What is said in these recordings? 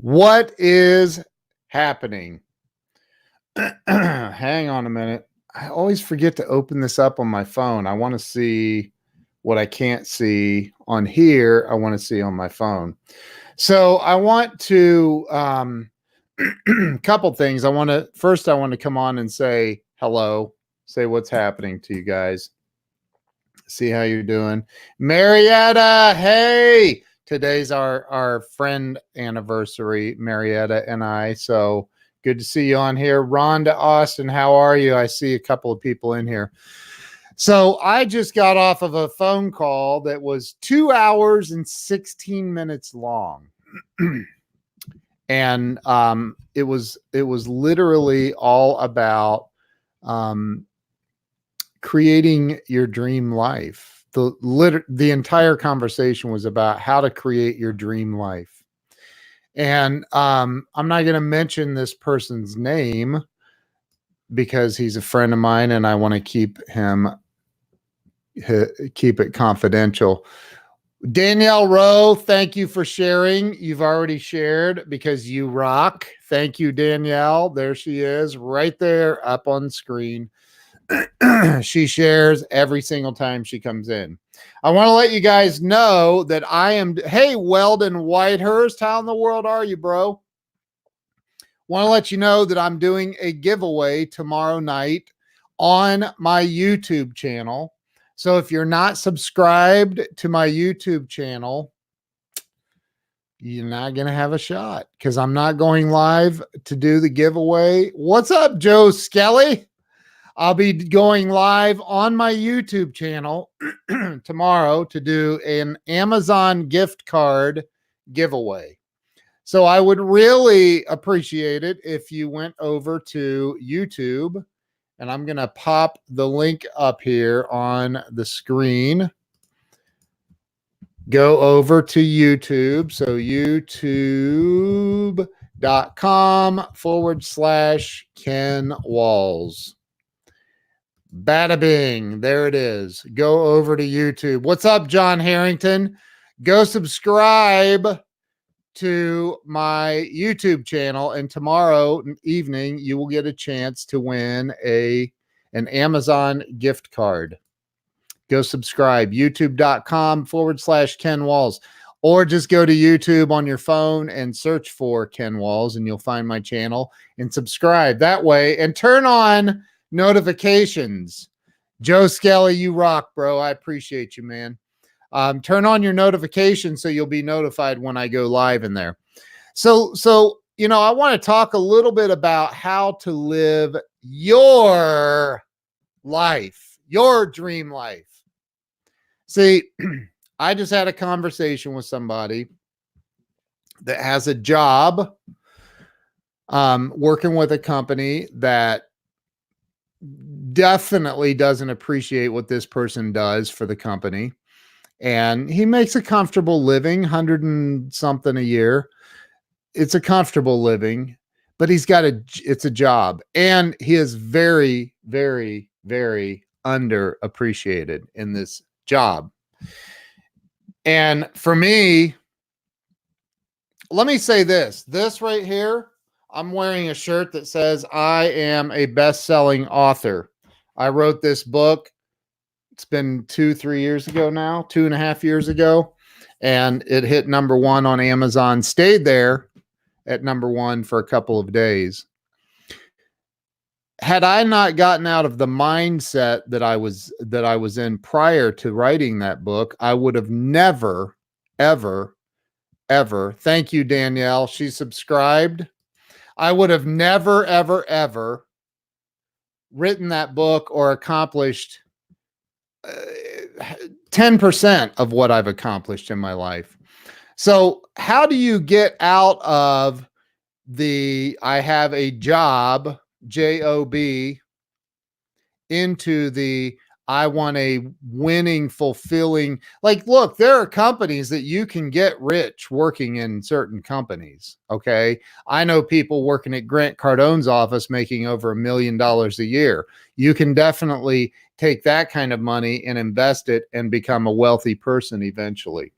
What is happening? Hang on a minute. I always forget to open this up on my phone. I want to see what I can't see on here. I want to see on my phone. So I want to couple things. I want to come on and say hello, say what's happening to you guys. See how you're doing. Marietta, hey. Today's our friend anniversary, Marietta and I. So good to see you on here. Rhonda Austin, how are you? I see a couple of people in here. So I just got off of a phone call that was 2 hours and 16 minutes long. And it was literally all about creating your dream life. The entire conversation was about how to create your dream life. And I'm not going to mention this person's name because he's a friend of mine and I want to keep it confidential. Danielle Rowe, thank you for sharing. You've already shared because you rock. Thank you, Danielle. There she is right there up on screen. She shares every single time she comes in. I want to let you guys know that I am, hey, Weldon Whitehurst, how in the world are you, bro? Want to let you know that I'm doing a giveaway tomorrow night on my YouTube channel. So if you're not subscribed to my YouTube channel, you're not going to have a shot because I'm not going live to do the giveaway. What's up, Joe Skelly? I'll be going live on my YouTube channel tomorrow to do an Amazon gift card giveaway. So I would really appreciate it if you went over to YouTube, and I'm going to pop the link up here on the screen. Go over to YouTube. So youtube.com/Ken Walls. Bada bing. There it is. Go over to YouTube. What's up, John Harrington? Go subscribe to my YouTube channel, and tomorrow evening you will get a chance to win an Amazon gift card. Go subscribe. youtube.com/Ken Walls, or just go to YouTube on your phone and search for Ken Walls and you'll find my channel and subscribe that way and turn on notifications. Joe Skelly, you rock, bro. I appreciate you, man. Turn on your notifications so you'll be notified when I go live in there. So I want to talk a little bit about how to live your life, your dream life. See, I just had a conversation with somebody that has a job working with a company that definitely doesn't appreciate what this person does for the company. And he makes a comfortable living, 100 and something a year. It's a comfortable living, but it's a job. And he is very, very, very underappreciated in this job. And for me, let me say this right here, I'm wearing a shirt that says I am a best-selling author. I wrote this book. It's been 2-3 years ago now, 2.5 years ago. And it hit #1 on Amazon, stayed there at #1 for a couple of days. Had I not gotten out of the mindset that I was in prior to writing that book, I would have never, ever, ever, thank you, Danielle, she subscribed. I would have never, ever, ever written that book or accomplished 10% of what I've accomplished in my life. So how do you get out of I have a job, J-O-B, into the I want a winning, fulfilling, like, look, there are companies that you can get rich working in certain companies. Okay. I know people working at Grant Cardone's office making over $1 million a year. You can definitely take that kind of money and invest it and become a wealthy person eventually.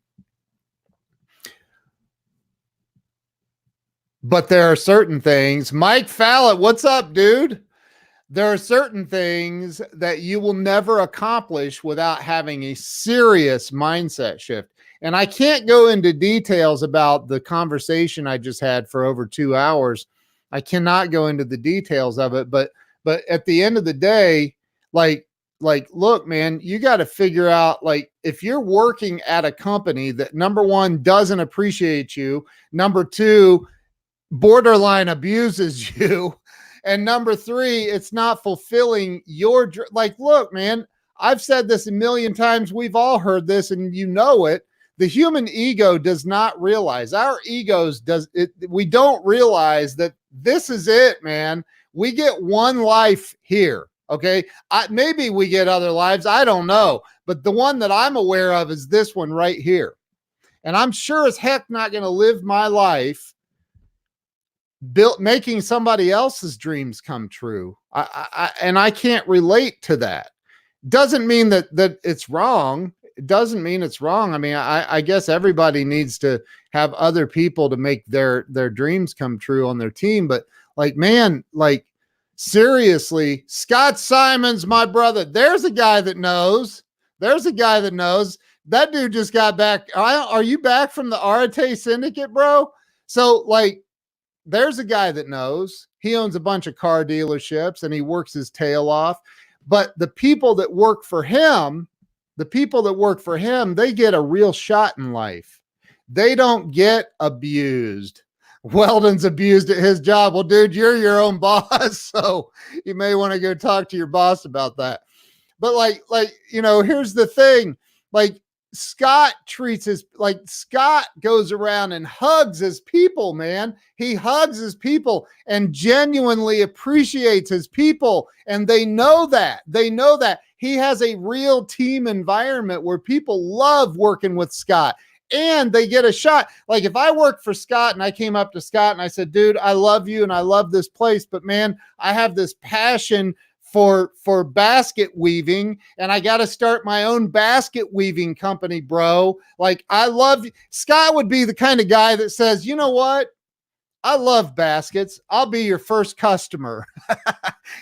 But there are certain things. Mike Fallett, what's up, dude? There are certain things that you will never accomplish without having a serious mindset shift. And I can't go into details about the conversation I just had for over 2 hours. I cannot go into the details of it, but at the end of the day, like look, man, you got to figure out, like, if you're working at a company that, number one, doesn't appreciate you, number two, borderline abuses you, and number three, it's not fulfilling your, like, look, man, I've said this a million times. We've all heard this, and you know it. The human ego does not realize, our egos does it. We don't realize that this is it, man. We get one life here. Okay. Maybe we get other lives. I don't know. But the one that I'm aware of is this one right here. And I'm sure as heck not going to live my life making somebody else's dreams come true. And I can't relate to that. Doesn't mean that it's wrong. It doesn't mean it's wrong. I mean, I guess everybody needs to have other people to make their dreams come true on their team. But like, man, like, seriously, Scott Simons, my brother, there's a guy that knows. There's a guy that knows. That dude just got back. Are you back from the Arate Syndicate, bro? So, like, there's a guy that knows. He owns a bunch of car dealerships and he works his tail off. But the people that work for him, they get a real shot in life. They don't get abused. Weldon's abused at his job. Well, dude, you're your own boss, so you may want to go talk to your boss about that. But like, you know, here's the thing. Like, Scott goes around and hugs his people, man. He hugs his people and genuinely appreciates his people. And they know that. He has a real team environment where people love working with Scott and they get a shot. Like, if I worked for Scott and I came up to Scott and I said, dude, I love you and I love this place, but man, I have this passion for basket weaving, and I got to start my own basket weaving company, bro. Like, I love you. Scott would be the kind of guy that says, you know what? I love baskets. I'll be your first customer.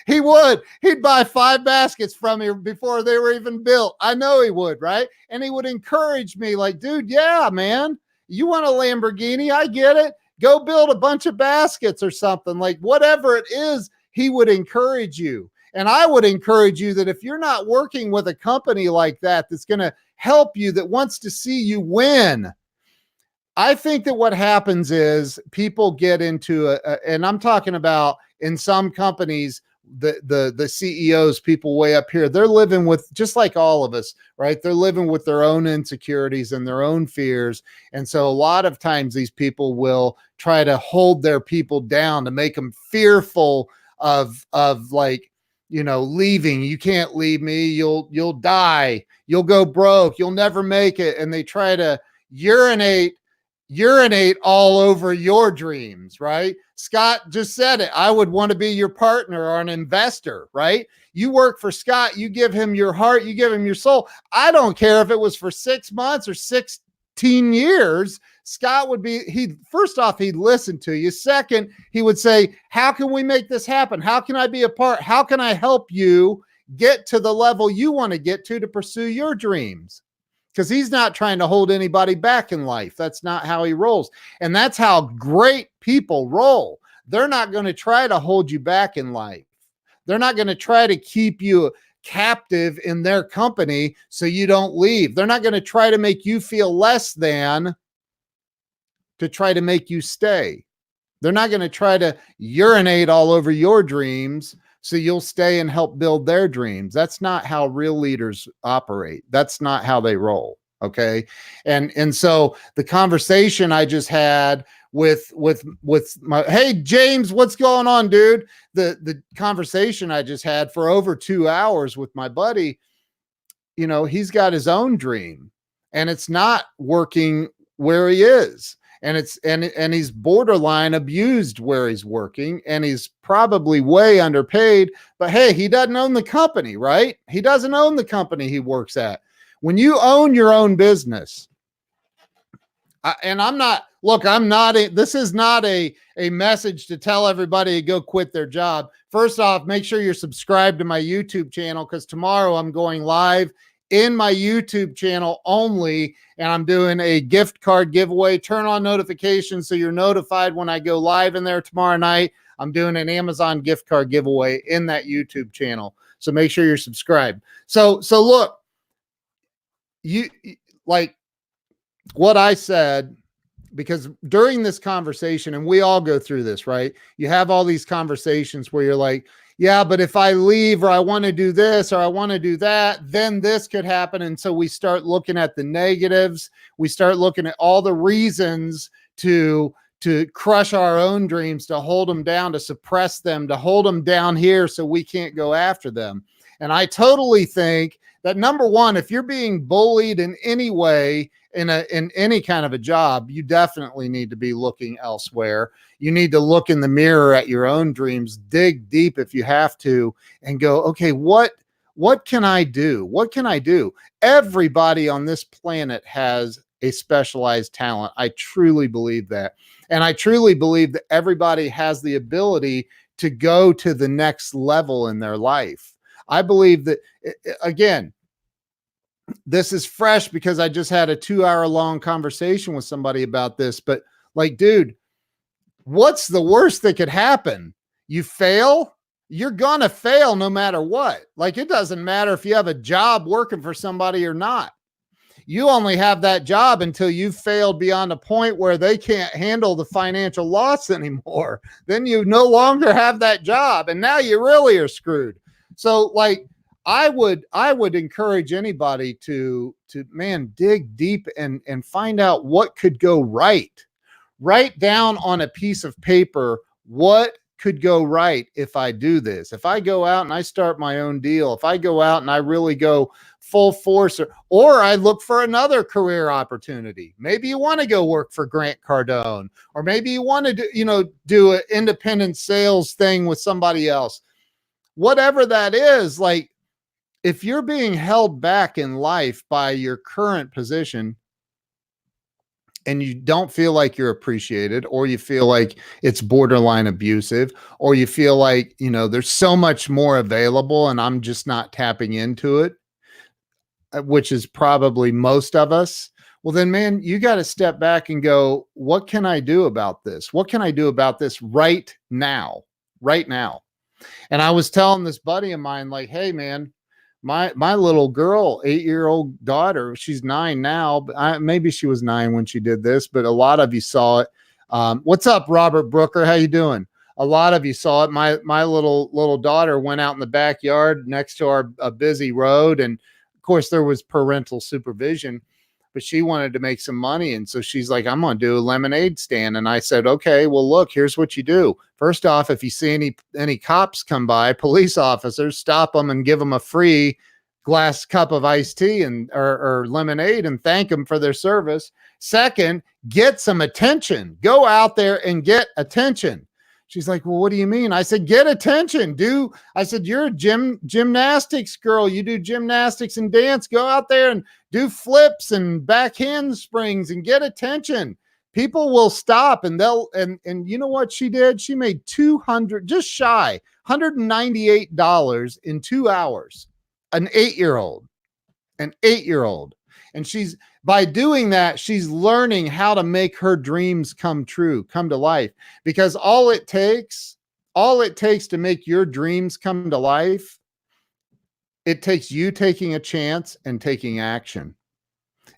He would. He'd buy 5 baskets from me before they were even built. I know he would, right? And he would encourage me, like, dude, yeah, man, you want a Lamborghini? I get it. Go build a bunch of baskets or something. Like, whatever it is, he would encourage you. And I would encourage you that if you're not working with a company like that, that's going to help you, that wants to see you win, I think that what happens is people get into and I'm talking about in some companies, the CEOs, people way up here, they're living with, just like all of us, right? They're living with their own insecurities and their own fears. And so a lot of times these people will try to hold their people down to make them fearful of like, you know, leaving. You can't leave me. You'll die. You'll go broke. You'll never make it. And they try to urinate all over your dreams, right? Scott just said it. I would want to be your partner or an investor, right? You work for Scott. You give him your heart. You give him your soul. I don't care if it was for 6 months or 16 years. Scott would be, first off, he'd listen to you. Second, he would say, how can we make this happen? How can I be a part? How can I help you get to the level you want to get to pursue your dreams? Because he's not trying to hold anybody back in life. That's not how he rolls. And that's how great people roll. They're not going to try to hold you back in life. They're not going to try to keep you captive in their company so you don't leave. They're not going to try to make you feel less than to try to make you stay. They're not going to try to urinate all over your dreams so you'll stay and help build their dreams. That's not how real leaders operate. That's not how they roll. Okay. And so the conversation I just had with my, hey, James, what's going on, dude? The conversation I just had for over 2 hours with my buddy, you know, he's got his own dream and it's not working where he is. And and he's borderline abused where he's working, and he's probably way underpaid, but hey, he doesn't own the company, right? He doesn't own the company he works at. When you own your own business, and I'm not, look, this is not a message to tell everybody to go quit their job. First off, make sure you're subscribed to my YouTube channel, because tomorrow I'm going live in my YouTube channel only, and I'm doing a gift card giveaway. Turn on notifications so you're notified when I go live in there tomorrow night. I'm doing an Amazon gift card giveaway in that YouTube channel. So make sure you're subscribed. So look, you like what I said, because during this conversation, and we all go through this, right? You have all these conversations where you're like, yeah, but if I leave, or I want to do this, or I want to do that, then this could happen. And so we start looking at the negatives. We start looking at all the reasons to crush our own dreams, to hold them down, to suppress them, to hold them down here so we can't go after them. And I totally think that, number one, if you're being bullied in any way in any kind of a job, you definitely need to be looking elsewhere. You need to look in the mirror at your own dreams, dig deep if you have to, and go, okay, what can I do? What can I do? Everybody on this planet has a specialized talent. I truly believe that. And I truly believe that everybody has the ability to go to the next level in their life. I believe that, again, this is fresh because I just had a 2-hour long conversation with somebody about this, but like, dude, what's the worst that could happen? You fail? You're gonna fail no matter what. Like, it doesn't matter if you have a job working for somebody or not. You only have that job until you've failed beyond a point where they can't handle the financial loss anymore. Then you no longer have that job, and now you really are screwed. So like, I would encourage anybody to man, dig deep and find out what could go right. Write down on a piece of paper what could go right if I do this. If I go out and I start my own deal, if I go out and I really go full force, or I look for another career opportunity. Maybe you want to go work for Grant Cardone, or maybe you want to do an independent sales thing with somebody else. Whatever that is, like, if you're being held back in life by your current position, and you don't feel like you're appreciated, or you feel like it's borderline abusive, or you feel like, there's so much more available and I'm just not tapping into it, which is probably most of us, well, then, man, you got to step back and go, what can I do about this? What can I do about this right now? Right now. And I was telling this buddy of mine, like, hey, man, my little girl, 8-year-old daughter, she's 9 now, but maybe she was 9 when she did this, but a lot of you saw it. What's up, Robert Brooker? How you doing? A lot of you saw it. My little daughter went out in the backyard next to a busy road, and of course there was parental supervision, but she wanted to make some money. And so she's like, I'm going to do a lemonade stand. And I said, okay, well, look, here's what you do. First off, if you see any cops come by, police officers, stop them and give them a free cup of iced tea or lemonade, and thank them for their service. Second, get some attention. Go out there and get attention. She's like, well, what do you mean? I said, get attention. I said, you're a gymnastics girl. You do gymnastics and dance. Go out there and do flips and back handsprings and get attention. People will stop, and and you know what she did? She made just shy $198 in 2 hours. An 8-year-old. And by doing that, she's learning how to make her dreams come true, come to life. Because all it takes to make your dreams come to life, it takes you taking a chance and taking action.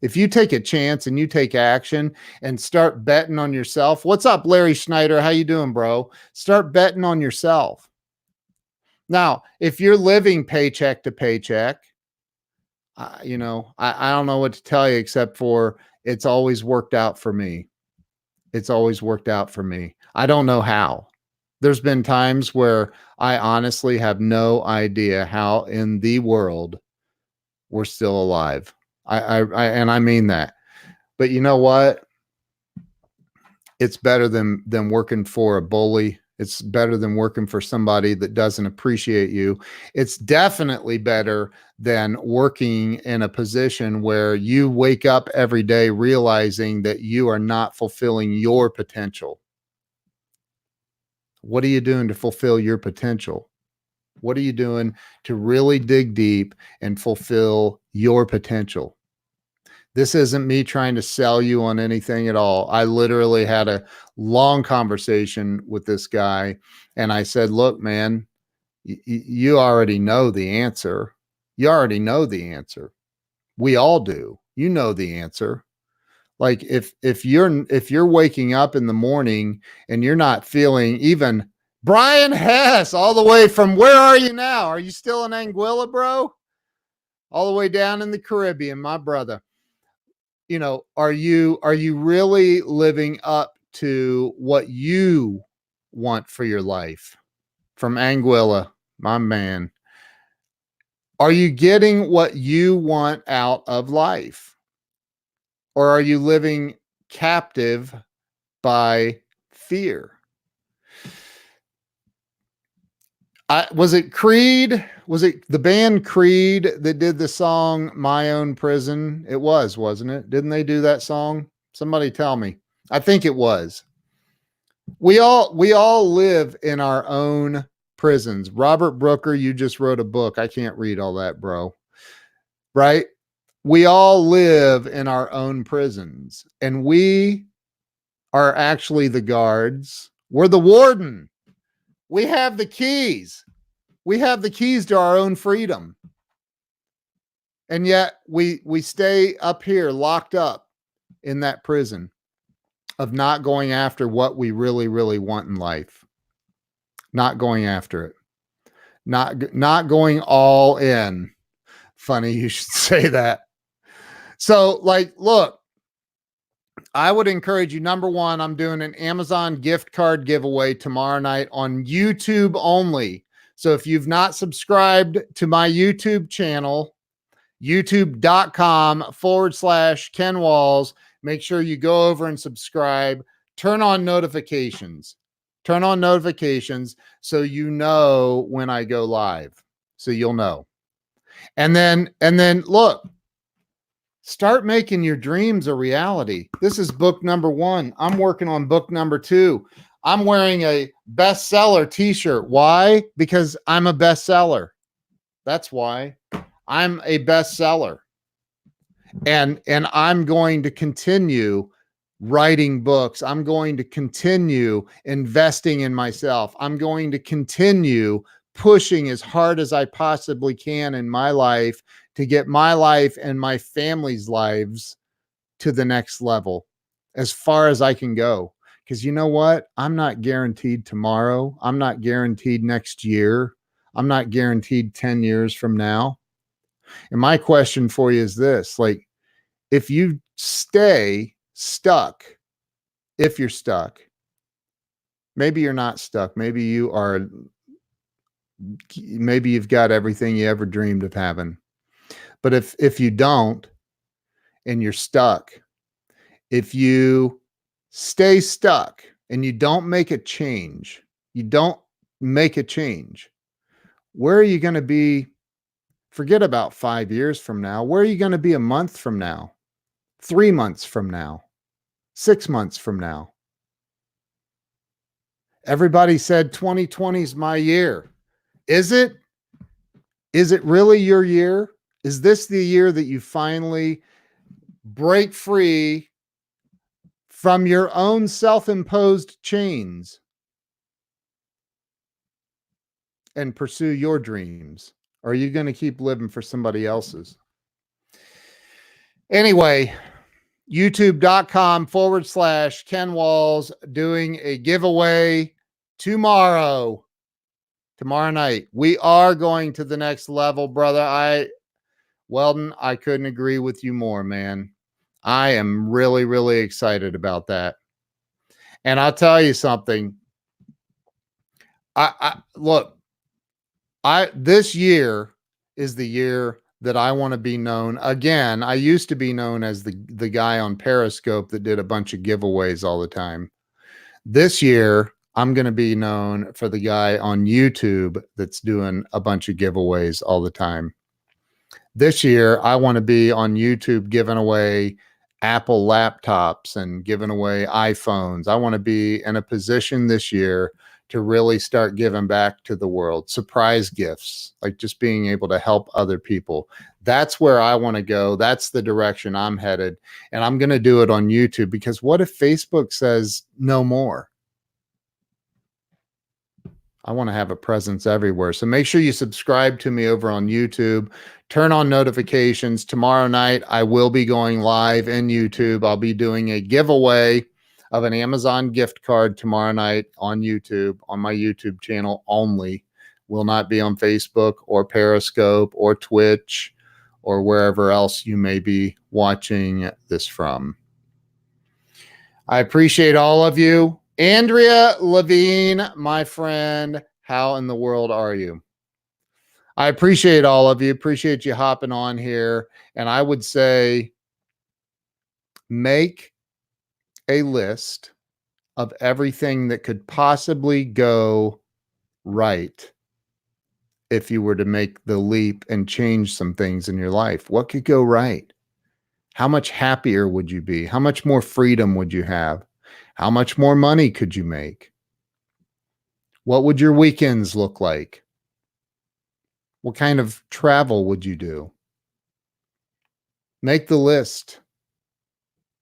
If you take a chance and you take action and start betting on yourself. What's up, Larry Schneider? How you doing, bro? Start betting on yourself. Now, if you're living paycheck to paycheck, I don't know what to tell you, except for it's always worked out for me. It's always worked out for me. I don't know how. There's been times where I honestly have no idea how in the world we're still alive. And I mean that. But you know what? It's better than working for a bully. It's better than working for somebody that doesn't appreciate you. It's definitely better than working in a position where you wake up every day realizing that you are not fulfilling your potential. What are you doing to fulfill your potential? What are you doing to really dig deep and fulfill your potential? This isn't me trying to sell you on anything at all. I literally had a long conversation with this guy, and I said, look, man, you already know the answer. You already know the answer. We all do. You know the answer. Like if you're waking up in the morning and you're not feeling even Brian Hess all the way from where are you now? Are you still in Anguilla, bro? All the way down in the Caribbean, my brother. You know, are you really living up to what you want for your life? From Anguilla, my man. Are you getting what you want out of life? Or are you living captive by fear? Was it Creed? Was it the band Creed that did the song My Own Prison? It was, wasn't it? Didn't they do that song? Somebody tell me. I think it was. We all live in our own prisons. Robert Brooker, you just wrote a book. I can't read all that, bro. Right? We all live in our own prisons, and we are actually the guards. We're the warden. We have the keys. We have the keys to our own freedom. And yet we stay up here locked up in that prison of not going after what we really, really want in life. Not going after it. Not going all in. Funny you should say that. So, like, look, I would encourage you. Number one, I'm doing an Amazon gift card giveaway tomorrow night on YouTube only. So if you've not subscribed to my YouTube channel, youtube.com/Ken Walls, make sure you go over and subscribe. Turn on notifications. Turn on notifications so you know when I go live. So you'll know. And then look, start making your dreams a reality. This is book number 1. I'm working on book number 2. I'm wearing a bestseller t-shirt. Why? Because I'm a bestseller. That's why. I'm a bestseller. And I'm going to continue writing books. I'm going to continue investing in myself. I'm going to continue pushing as hard as I possibly can in my life to get my life and my family's lives to the next level as far as I can go. Because you know what? I'm not guaranteed tomorrow. I'm not guaranteed next year. I'm not guaranteed 10 years from now. And my question for you is this, like, if you stay stuck, if you're stuck, maybe you're not stuck. Maybe you've got everything you ever dreamed of having. But if you don't and you're stuck, if you stay stuck and you don't make a change, where are you going to be? Forget about 5 years from now. Where are you going to be a month from now? 3 months from now? 6 months from now? Everybody said 2020 is my year. Is it? Is it really your year? Is this the year that you finally break free from your own self-imposed chains and pursue your dreams? Or are you going to keep living for somebody else's? Anyway, youtube.com/Ken Walls doing a giveaway tomorrow night. We are going to the next level, brother. Weldon, I couldn't agree with you more, man. I am really, really excited about that. And I'll tell you something. Look, this year is the year that I want to be known. Again, I used to be known as the guy on Periscope that did a bunch of giveaways all the time. This year, I'm going to be known for the guy on YouTube that's doing a bunch of giveaways all the time. This year, I want to be on YouTube giving away Apple laptops and giving away iPhones. I want to be in a position this year to really start giving back to the world. Surprise gifts, like just being able to help other people. That's where I want to go. That's the direction I'm headed. And I'm going to do it on YouTube, because what if Facebook says no more? I want to have a presence everywhere. So make sure you subscribe to me over on YouTube. Turn on notifications. Tomorrow night, I will be going live in YouTube. I'll be doing a giveaway of an Amazon gift card tomorrow night on YouTube, on my YouTube channel only. Will not be on Facebook or Periscope or Twitch or wherever else you may be watching this from. I appreciate all of you. Andrea Levine, my friend, how in the world are you? I appreciate all of you. Appreciate you hopping on here. And I would say make a list of everything that could possibly go right if you were to make the leap and change some things in your life. What could go right? How much happier would you be? How much more freedom would you have? How much more money could you make? What would your weekends look like? What kind of travel would you do? Make the list.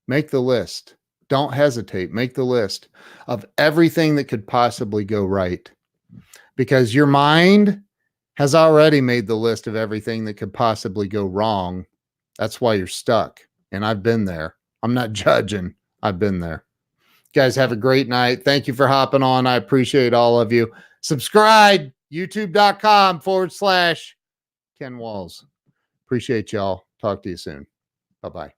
Make the list. Don't hesitate. Make the list of everything that could possibly go right, because your mind has already made the list of everything that could possibly go wrong. That's why you're stuck. And I've been there. I'm not judging. I've been there. Guys, have a great night. Thank you for hopping on. I appreciate all of you. Subscribe, youtube.com/Ken Walls. Appreciate y'all. Talk to you soon. Bye-bye.